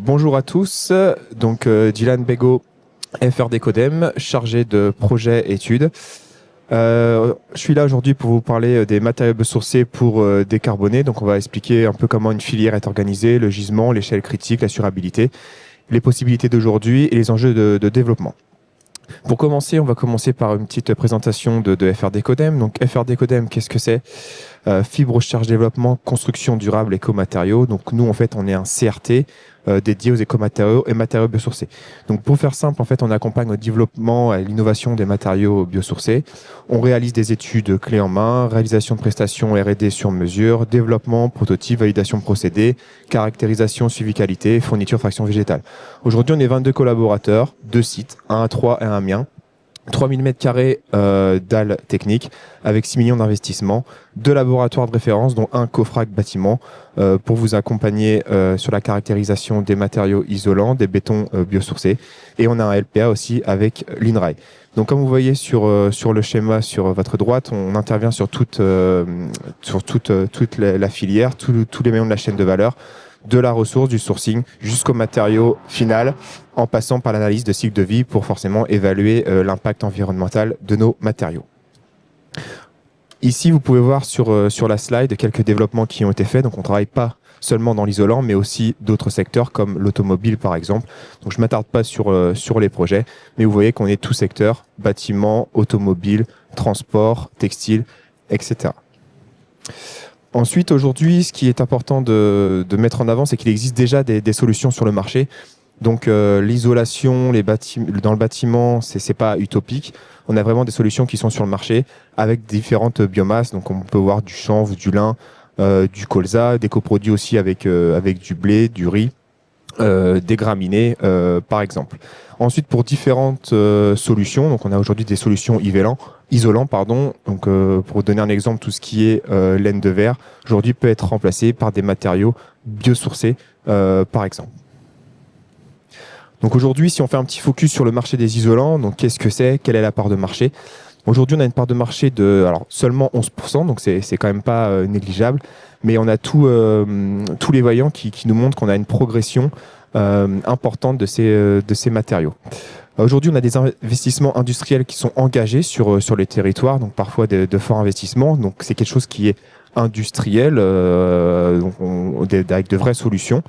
Bonjour à tous, donc Dylan Bego, FRD Codem, chargé de projet études. Je suis là aujourd'hui pour vous parler des matériaux biosourcés pour décarboner. Donc on va expliquer un peu comment une filière est organisée, le gisement, l'échelle critique, l'assurabilité, les possibilités d'aujourd'hui et les enjeux de développement. Pour commencer, on va commencer par une petite présentation de FRD Codem. Donc FRD Codem, qu'est-ce que c'est? Fibre, recherche, développement, construction durable, écomatériaux. Donc nous, en fait, on est un CRT dédié aux écomatériaux et matériaux biosourcés. Donc pour faire simple, en fait, on accompagne au développement et l'innovation des matériaux biosourcés. On réalise des études clés en main, réalisation de prestations R&D sur mesure, développement, prototype, validation de procédés, caractérisation, suivi qualité, fourniture, fraction végétale. Aujourd'hui, on est 22 collaborateurs, 2 sites, un à 3 et un à Amiens. 3000 m² dalles techniques avec 6 millions d'investissements, 2 laboratoires de référence dont un COFRAC bâtiment pour vous accompagner sur la caractérisation des matériaux isolants, des bétons biosourcés, et on a un LPA aussi avec l'INRAE. Donc comme vous voyez sur le schéma sur votre droite, on intervient sur toute la filière, tous les maillons de la chaîne de valeur, de la ressource, du sourcing, jusqu'au matériau final, en passant par l'analyse de cycle de vie pour forcément évaluer l'impact environnemental de nos matériaux. Ici, vous pouvez voir sur la slide quelques développements qui ont été faits. Donc on ne travaille pas seulement dans l'isolant, mais aussi d'autres secteurs comme l'automobile par exemple. Donc je ne m'attarde pas sur les projets, mais vous voyez qu'on est tout secteur, bâtiment, automobile, transport, textile, etc. Ensuite, aujourd'hui, ce qui est important de mettre en avant, c'est qu'il existe déjà des solutions sur le marché. Donc l'isolation dans le bâtiment, c'est pas utopique. On a vraiment des solutions qui sont sur le marché avec différentes biomasses. Donc on peut voir du chanvre, du lin, du colza, des coproduits aussi avec du blé, du riz, des graminées par exemple. Ensuite, pour différentes solutions, donc on a aujourd'hui des solutions isolant. Donc pour donner un exemple, tout ce qui est laine de verre aujourd'hui peut être remplacé par des matériaux biosourcés par exemple. Donc aujourd'hui, si on fait un petit focus sur le marché des isolants, donc qu'est-ce que c'est? Quelle est la part de marché? Aujourd'hui, on a une part de marché de seulement 11%, donc c'est quand même pas négligeable, mais on a tous les voyants qui nous montrent qu'on a une progression importante de ces matériaux. Aujourd'hui, on a des investissements industriels qui sont engagés sur les territoires, donc parfois de forts investissements. Donc c'est quelque chose qui est industriel, avec de vraies solutions.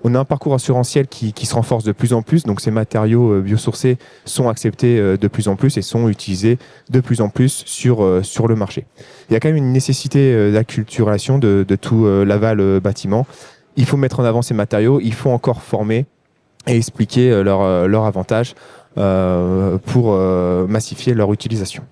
On a un parcours assurantiel qui se renforce de plus en plus, donc ces matériaux biosourcés sont acceptés de plus en plus et sont utilisés de plus en plus sur le marché. Il y a quand même une nécessité d'acculturation de tout l'aval bâtiment. Il faut mettre en avant ces matériaux, il faut encore former et expliquer leur avantage pour massifier leur utilisation.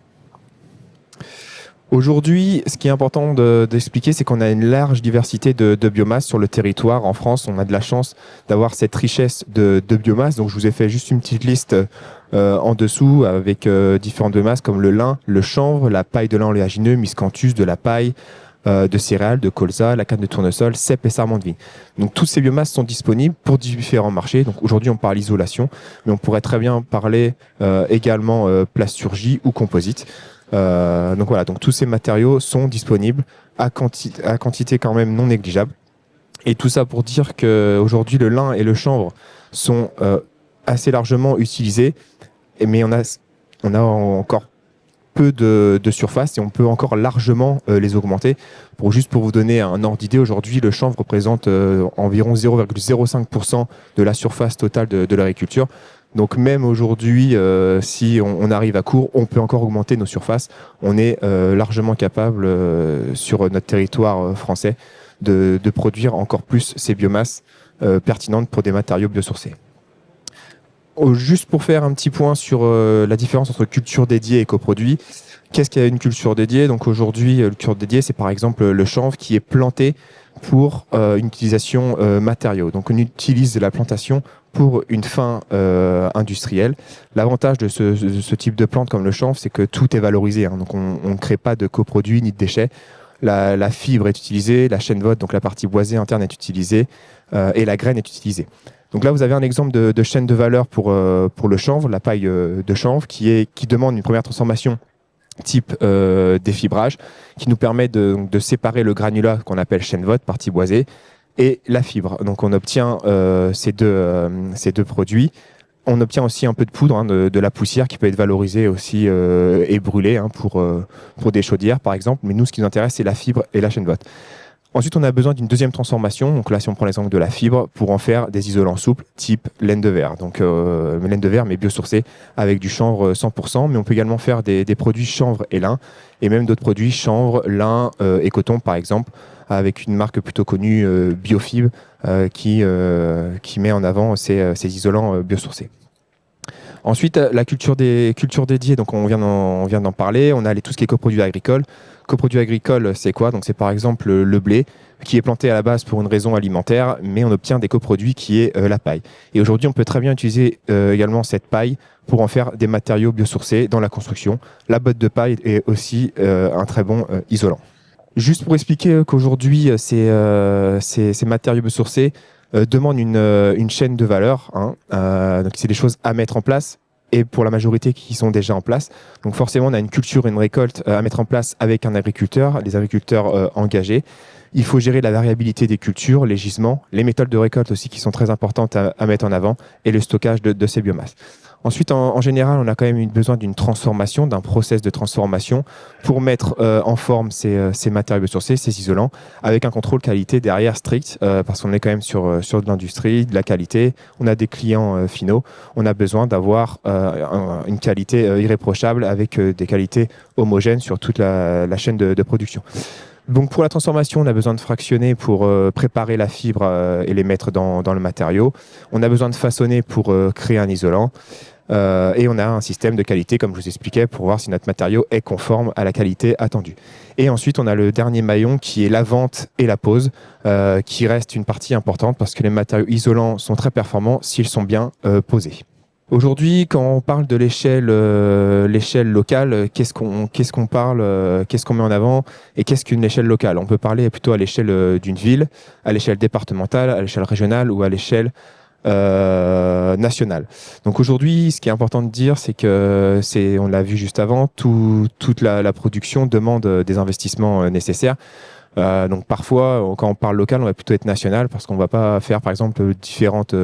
Aujourd'hui, ce qui est important d'expliquer, c'est qu'on a une large diversité de biomasse sur le territoire. En France, on a de la chance d'avoir cette richesse de biomasse. Donc, je vous ai fait juste une petite liste en dessous avec différentes biomasses comme le lin, le chanvre, la paille de lin oléagineux, miscanthus, de la paille, de céréales, de colza, la canne de tournesol, cèpe et sarment de vigne. Donc, toutes ces biomasses sont disponibles pour différents marchés. Donc, aujourd'hui, on parle isolation, mais on pourrait très bien parler également plasturgie ou composite. Donc voilà, donc tous ces matériaux sont disponibles à quantité quand même non négligeable. Et tout ça pour dire qu'aujourd'hui, le lin et le chanvre sont assez largement utilisés, mais on a encore peu de surface et on peut encore largement les augmenter. Pour vous donner un ordre d'idée, aujourd'hui, le chanvre représente environ 0,05% de la surface totale de l'agriculture. Donc même aujourd'hui, si on arrive à court, on peut encore augmenter nos surfaces. On est largement capable sur notre territoire français de produire encore plus ces biomasses pertinentes pour des matériaux biosourcés. Juste pour faire un petit point sur la différence entre culture dédiée et coproduit. Qu'est-ce qu'il y a une culture dédiée? Donc aujourd'hui, la culture dédiée, c'est par exemple le chanvre qui est planté pour une utilisation matériaux. Donc on utilise la plantation pour une fin industrielle. L'avantage de ce type de plante comme le chanvre, c'est que tout est valorisé. Donc on ne crée pas de coproduits ni de déchets. La fibre est utilisée, la chaîne vote, donc la partie boisée interne est utilisée et la graine est utilisée. Donc là, vous avez un exemple de chaîne de valeur pour le chanvre, la paille de chanvre, qui demande une première transformation type défibrage, qui nous permet de séparer le granulat qu'on appelle chaîne vote, partie boisée, et la fibre. Donc on obtient ces deux produits. On obtient aussi un peu de poudre, hein, de la poussière qui peut être valorisée aussi et brûlée hein, pour des chaudières par exemple. Mais nous, ce qui nous intéresse, c'est la fibre et la chaîne botte. Ensuite, on a besoin d'une deuxième transformation. Donc là, si on prend l'exemple de la fibre, pour en faire des isolants souples type laine de verre. Donc laine de verre, mais biosourcée avec du chanvre 100%. Mais on peut également faire des produits chanvre et lin, et même d'autres produits chanvre, lin et coton, par exemple, avec une marque plutôt connue, Biofib, qui met en avant ces isolants biosourcés. Ensuite, la culture dédiée, donc on vient d'en parler. On a tout ce qui est coproduits agricoles. Coproduits agricoles, c'est quoi? Donc c'est par exemple le blé qui est planté à la base pour une raison alimentaire, mais on obtient des coproduits qui est la paille. Et aujourd'hui, on peut très bien utiliser également cette paille pour en faire des matériaux biosourcés dans la construction. La botte de paille est aussi un très bon isolant. Juste pour expliquer qu'aujourd'hui, ces matériaux biosourcés demandent une chaîne de valeur. Hein. Donc c'est des choses à mettre en place et pour la majorité qui sont déjà en place. Donc forcément, on a une culture et une récolte à mettre en place avec un agriculteur, les agriculteurs engagés. Il faut gérer la variabilité des cultures, les gisements, les méthodes de récolte aussi qui sont très importantes à mettre en avant et le stockage de ces biomasses. Ensuite, en général, on a quand même besoin d'une transformation, d'un process de transformation pour mettre en forme ces matériaux biosourcés, ces isolants, avec un contrôle qualité derrière strict, parce qu'on est quand même sur de l'industrie, de la qualité. On a des clients finaux. On a besoin d'avoir une qualité irréprochable avec des qualités homogènes sur toute la chaîne de production. Donc pour la transformation, on a besoin de fractionner pour préparer la fibre et les mettre dans le matériau. On a besoin de façonner pour créer un isolant. Et on a un système de qualité, comme je vous expliquais, pour voir si notre matériau est conforme à la qualité attendue. Et ensuite, on a le dernier maillon qui est la vente et la pose, qui reste une partie importante parce que les matériaux isolants sont très performants s'ils sont bien posés. Aujourd'hui, quand on parle de l'échelle locale, qu'est-ce qu'on parle, qu'est-ce qu'on met en avant et qu'est-ce qu'une échelle locale? On peut parler plutôt à l'échelle d'une ville, à l'échelle départementale, à l'échelle régionale ou à l'échelle nationale. Donc aujourd'hui, ce qui est important de dire, c'est que on l'a vu juste avant, toute la production demande des investissements nécessaires. Donc parfois, quand on parle local, on va plutôt être national parce qu'on ne va pas faire, par exemple, différentes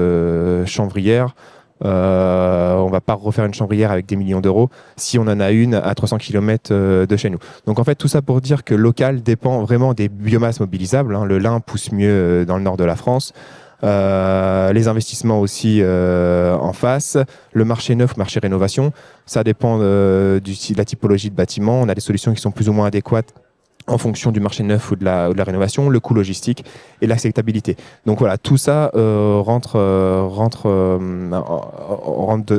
chanvrières. On ne va pas refaire une chanvrière avec des millions d'euros si on en a une à 300 km de chez nous. Donc en fait, tout ça pour dire que local dépend vraiment des biomasses mobilisables. Hein. Le lin pousse mieux dans le nord de la France. Les investissements aussi en face, le marché neuf, marché rénovation, ça dépend de la typologie de bâtiment. On a des solutions qui sont plus ou moins adéquates en fonction du marché neuf ou de la rénovation, le coût logistique et l'acceptabilité. Donc voilà, tout ça rentre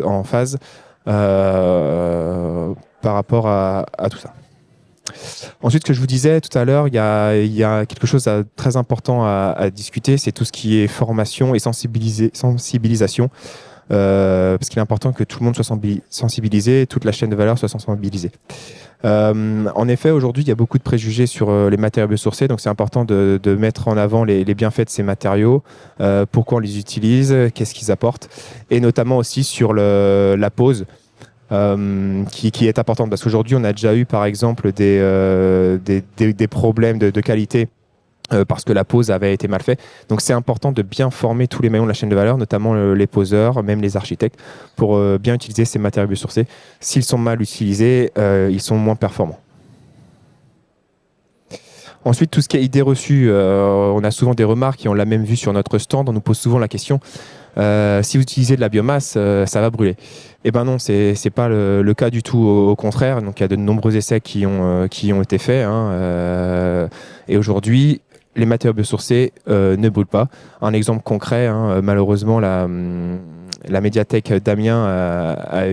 en phase par rapport à tout ça. Ensuite, ce que je vous disais tout à l'heure, il y a quelque chose de très important à discuter, c'est tout ce qui est formation et sensibilisation. Parce qu'il est important que tout le monde soit sensibilisé, toute la chaîne de valeur soit sensibilisée. En effet, aujourd'hui, il y a beaucoup de préjugés sur les matériaux biosourcés, donc c'est important de mettre en avant les bienfaits de ces matériaux, pourquoi on les utilise, qu'est-ce qu'ils apportent, et notamment aussi sur la pose. Qui est importante parce qu'aujourd'hui on a déjà eu par exemple des problèmes de qualité parce que la pose avait été mal faite. Donc c'est important de bien former tous les maillons de la chaîne de valeur, notamment les poseurs, même les architectes, pour bien utiliser ces matériaux biosourcés. S'ils sont mal utilisés, ils sont moins performants. Ensuite, tout ce qui est idées reçues, on a souvent des remarques et on l'a même vu sur notre stand, on nous pose souvent la question si vous utilisez de la biomasse, ça va brûler. Eh ben non, c'est pas le cas du tout. Au contraire, donc il y a de nombreux essais qui ont été faits. Hein, et aujourd'hui, les matériaux biosourcés ne brûlent pas. Un exemple concret, hein, malheureusement, la médiathèque d'Amiens a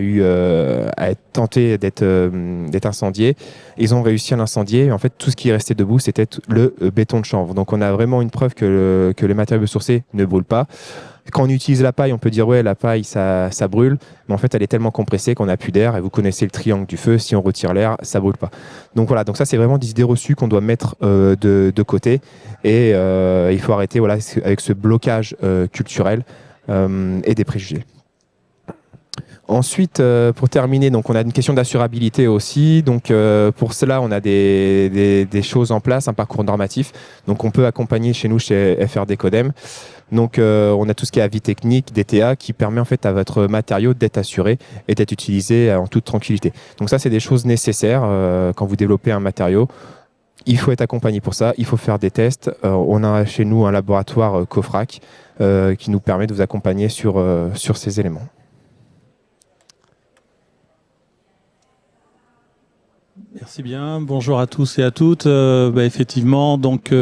tenté d'être incendiée. Ils ont réussi à l'incendier. En fait, tout ce qui est resté debout, c'était le béton de chanvre. Donc, on a vraiment une preuve que les matériaux biosourcés ne brûlent pas. Quand on utilise la paille, on peut dire ouais, la paille, ça brûle. Mais en fait, elle est tellement compressée qu'on n'a plus d'air. Et vous connaissez le triangle du feu. Si on retire l'air, ça brûle pas. Donc voilà. Donc ça, c'est vraiment des idées reçues qu'on doit mettre de côté. Et il faut arrêter avec ce blocage culturel et des préjugés. Ensuite, pour terminer, donc on a une question d'assurabilité aussi. Donc pour cela, on a des choses en place, un parcours normatif. Donc on peut accompagner chez nous, chez FRD Codem. Donc on a tout ce qui est avis technique, DTA, qui permet en fait à votre matériau d'être assuré et d'être utilisé en toute tranquillité. Donc ça, c'est des choses nécessaires quand vous développez un matériau. Il faut être accompagné pour ça, il faut faire des tests. On a chez nous un laboratoire COFRAC qui nous permet de vous accompagner sur ces éléments. Merci bien. Bonjour à tous et à toutes. Effectivement, donc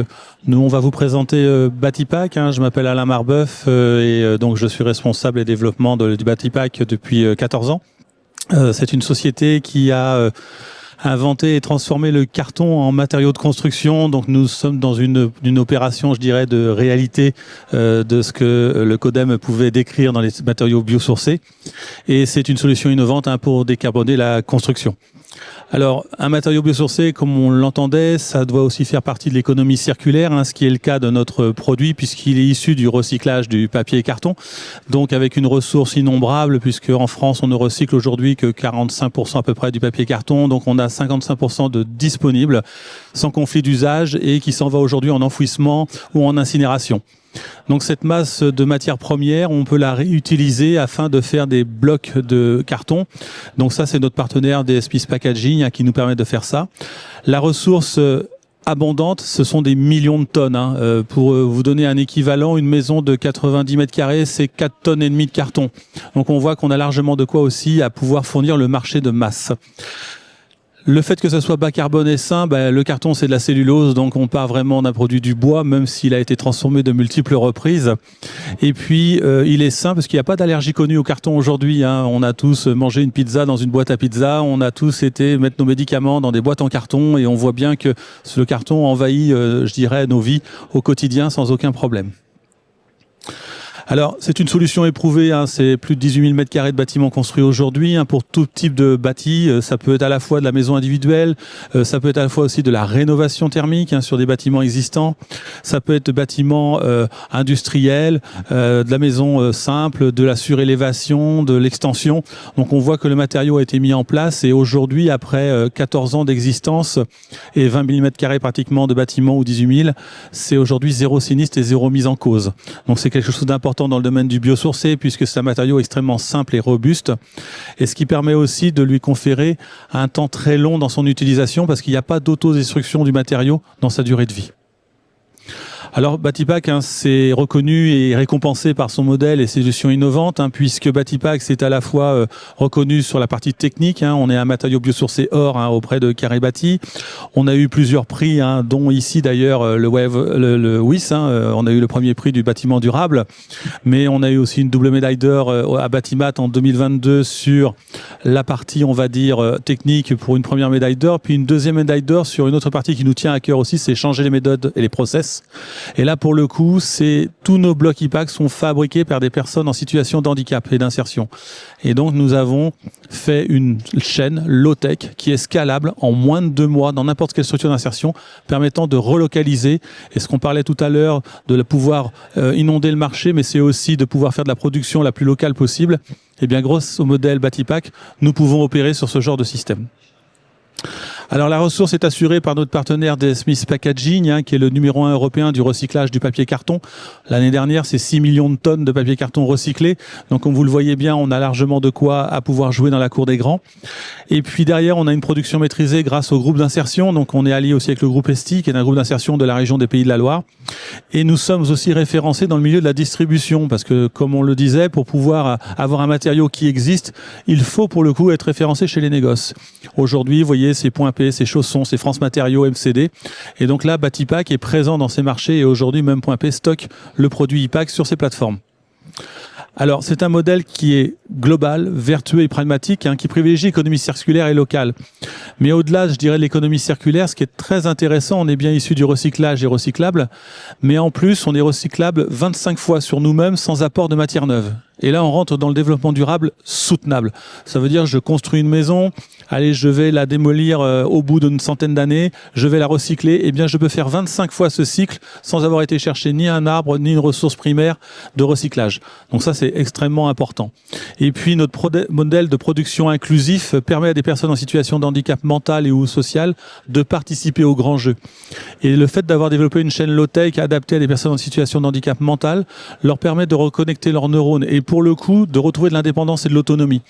nous on va vous présenter Batipack. Je m'appelle Alain Marbeuf et donc je suis responsable des développements du Batipack depuis 14 ans. C'est une société qui a inventé et transformé le carton en matériaux de construction. Donc nous sommes dans une opération, je dirais, de réalité de ce que le Codem pouvait décrire dans les matériaux biosourcés. Et c'est une solution innovante pour décarboner la construction. Alors, un matériau biosourcé, comme on l'entendait, ça doit aussi faire partie de l'économie circulaire, ce qui est le cas de notre produit, puisqu'il est issu du recyclage du papier et carton, donc avec une ressource innombrable, puisque en France, on ne recycle aujourd'hui que 45% à peu près du papier et carton, donc on a 55% de disponibles, sans conflit d'usage, et qui s'en va aujourd'hui en enfouissement ou en incinération. Donc cette masse de matière première, on peut la réutiliser afin de faire des blocs de carton. Donc ça, c'est notre partenaire DSPIS Packaging qui nous permet de faire ça. La ressource abondante, ce sont des millions de tonnes. Pour vous donner un équivalent, une maison de 90 mètres carrés, c'est 4,5 tonnes de carton. Donc on voit qu'on a largement de quoi aussi à pouvoir fournir le marché de masse. Le fait que ce soit bas carbone et sain, le carton c'est de la cellulose, donc on part vraiment d'un produit du bois, même s'il a été transformé de multiples reprises. Et puis il est sain parce qu'il n'y a pas d'allergie connue au carton aujourd'hui. On a tous mangé une pizza dans une boîte à pizza, on a tous été mettre nos médicaments dans des boîtes en carton et on voit bien que le carton envahit, je dirais, nos vies au quotidien sans aucun problème. Alors, c'est une solution éprouvée, c'est plus de 18 000 mètres carrés de bâtiments construits aujourd'hui pour tout type de bâti. Ça peut être à la fois de la maison individuelle, ça peut être à la fois aussi de la rénovation thermique sur des bâtiments existants, ça peut être de bâtiments industriels, de la maison simple, de la surélévation, de l'extension. Donc on voit que le matériau a été mis en place et aujourd'hui, après 14 ans d'existence et 20 000 mètres carrés pratiquement de bâtiments ou 18 000, c'est aujourd'hui zéro sinistre et zéro mise en cause. Donc c'est quelque chose d'important dans le domaine du biosourcé puisque c'est un matériau extrêmement simple et robuste et ce qui permet aussi de lui conférer un temps très long dans son utilisation parce qu'il n'y a pas d'autodestruction du matériau dans sa durée de vie. Alors Batipack, c'est reconnu et récompensé par son modèle et ses solutions innovantes, puisque Batipack c'est à la fois reconnu sur la partie technique, on est un matériau biosourcé or auprès de Carré Bâti. On a eu plusieurs prix, dont ici d'ailleurs le WIS, on a eu le premier prix du bâtiment durable, mais on a eu aussi une double médaille d'or à Batimat en 2022 sur la partie, on va dire, technique pour une première médaille d'or, puis une deuxième médaille d'or sur une autre partie qui nous tient à cœur aussi, c'est changer les méthodes et les process. Et là, pour le coup, tous nos blocs IPAC sont fabriqués par des personnes en situation de handicap et d'insertion. Et donc, nous avons fait une chaîne low-tech qui est scalable en moins de 2 mois dans n'importe quelle structure d'insertion, permettant de relocaliser. Et ce qu'on parlait tout à l'heure, de pouvoir inonder le marché, mais c'est aussi de pouvoir faire de la production la plus locale possible. Et bien, grâce au modèle Batipack, nous pouvons opérer sur ce genre de système. Alors la ressource est assurée par notre partenaire DSPIS Packaging, qui est le numéro 1 européen du recyclage du papier carton. L'année dernière, c'est 6 millions de tonnes de papier carton recyclé. Donc comme vous le voyez bien, on a largement de quoi à pouvoir jouer dans la cour des grands. Et puis derrière, on a une production maîtrisée grâce au groupe d'insertion. Donc on est allié aussi avec le groupe Esti, qui est un groupe d'insertion de la région des Pays de la Loire. Et nous sommes aussi référencés dans le milieu de la distribution, parce que comme on le disait, pour pouvoir avoir un matériau qui existe, il faut pour le coup être référencé chez les négoces. Aujourd'hui, vous voyez, c'est Point P, c'est Chaussons, c'est France Matériaux, MCD. Et donc là, Batipack est présent dans ces marchés et aujourd'hui, même Point P stocke le produit IPAC sur ces plateformes. Alors, c'est un modèle qui est global, vertueux et pragmatique, qui privilégie l'économie circulaire et locale. Mais au-delà, je dirais, de l'économie circulaire, ce qui est très intéressant, on est bien issu du recyclage et recyclable, mais en plus, on est recyclable 25 fois sur nous-mêmes sans apport de matière neuve. Et là, on rentre dans le développement durable soutenable. Ça veut dire je construis une maison, allez, je vais la démolir au bout d'une centaine d'années, je vais la recycler. Eh bien, je peux faire 25 fois ce cycle sans avoir été chercher ni un arbre, ni une ressource primaire de recyclage. Donc ça, c'est extrêmement important. Et puis, notre modèle de production inclusif permet à des personnes en situation de handicap mental et ou social de participer au grand jeu. Et le fait d'avoir développé une chaîne low-tech adaptée à des personnes en situation de handicap mental leur permet de reconnecter leurs neurones et pour le coup de retrouver de l'indépendance et de l'autonomie.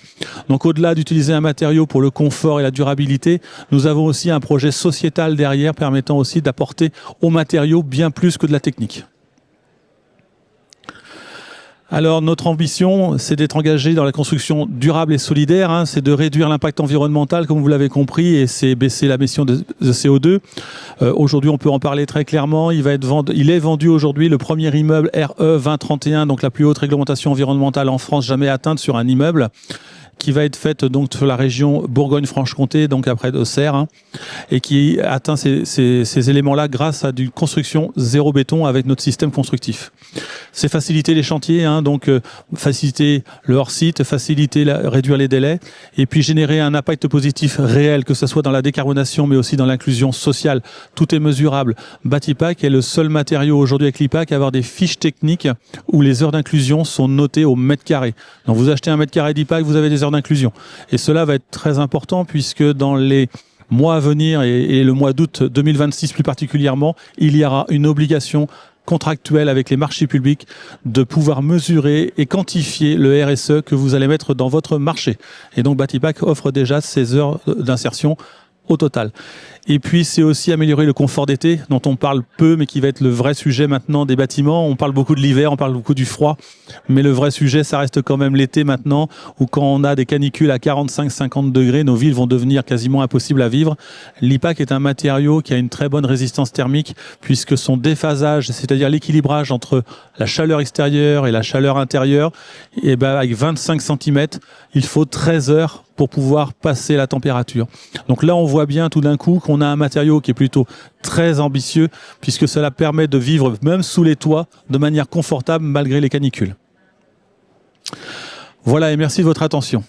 Donc au-delà d'utiliser un matériau pour le confort et la durabilité, nous avons aussi un projet sociétal derrière permettant aussi d'apporter aux matériaux bien plus que de la technique. Alors notre ambition, c'est d'être engagé dans la construction durable et solidaire, c'est de réduire l'impact environnemental, comme vous l'avez compris, et c'est baisser l'émission de CO2. Aujourd'hui, on peut en parler très clairement. Il est vendu aujourd'hui le premier immeuble RE 2031, donc la plus haute réglementation environnementale en France jamais atteinte sur un immeuble, qui va être faite donc sur la région Bourgogne-Franche-Comté, donc après d'Auxerre, et qui atteint ces éléments-là grâce à une construction zéro béton avec notre système constructif. C'est faciliter les chantiers, donc faciliter le hors-site, réduire les délais, et puis générer un impact positif réel, que ce soit dans la décarbonation, mais aussi dans l'inclusion sociale. Tout est mesurable. Batipac est le seul matériau aujourd'hui avec l'IPAC à avoir des fiches techniques où les heures d'inclusion sont notées au mètre carré. Donc vous achetez un mètre carré d'IPAC, vous avez des heures d'inclusion. Et cela va être très important puisque dans les mois à venir et le mois d'août 2026 plus particulièrement, il y aura une obligation contractuelle avec les marchés publics de pouvoir mesurer et quantifier le RSE que vous allez mettre dans votre marché. Et donc Batipac offre déjà ces heures d'insertion au total. Et puis c'est aussi améliorer le confort d'été dont on parle peu mais qui va être le vrai sujet maintenant des bâtiments. On parle beaucoup de l'hiver, on parle beaucoup du froid, mais le vrai sujet ça reste quand même l'été maintenant où quand on a des canicules à 45-50 degrés, nos villes vont devenir quasiment impossibles à vivre. L'IPAC est un matériau qui a une très bonne résistance thermique puisque son déphasage, c'est-à-dire l'équilibrage entre la chaleur extérieure et la chaleur intérieure, et avec 25 cm, il faut 13 heures pour pouvoir passer la température. Donc là, on voit bien tout d'un coup qu'on a un matériau qui est plutôt très ambitieux, puisque cela permet de vivre même sous les toits de manière confortable malgré les canicules. Voilà, et merci de votre attention.